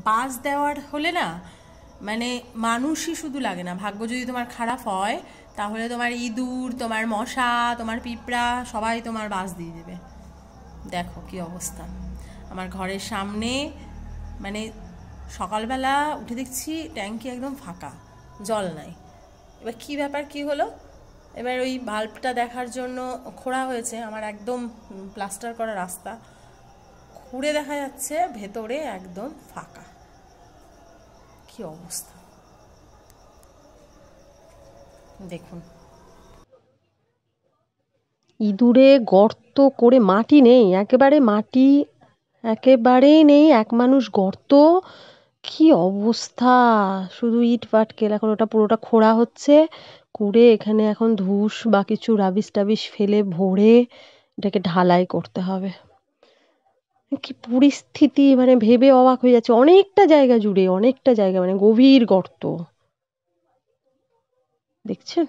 বাস দেওয়ার হলে না, মানে মানুষই শুধু লাগে না, ভাগ্য যদি তোমার খারাপ হয় তাহলে তোমার ইঁদুর, তোমার মশা, তোমার পিঁপড়া সবাই তোমার বাস দিয়ে দেবে। দেখো কি অবস্থা আমার ঘরের সামনে। মানে সকালবেলা উঠে দেখছি ট্যাঙ্কি একদম ফাঁকা, জল নাই। এবার কি ব্যাপার কি হলো, এবার ওই ভাল্বটা দেখার জন্য খোঁড়া হয়েছে আমার একদম প্লাস্টার করা রাস্তা, খুঁড়ে দেখা যাচ্ছে ভেতরে একদম ফাঁকা। কি অবস্থা দেখুন। ইঁদুরে গর্ত করে, মাটি নেই, একেবারে মাটি একেবারেই নেই, এক মানুষ গর্ত। কি অবস্থা! শুধু ইট পাটকেল, এখন ওটা পুরোটা খোঁড়া হচ্ছে, করে এখানে এখন ধূস বা কিছু রাবিশ টাবিশ ফেলে ভরে এটাকে ঢালাই করতে হবে। কি পরিস্থিতি, মানে ভেবে অবাক হয়ে যাচ্ছে। অনেকটা জায়গা জুড়ে, অনেকটা জায়গা, মানে গভীর গর্ত, দেখছেন?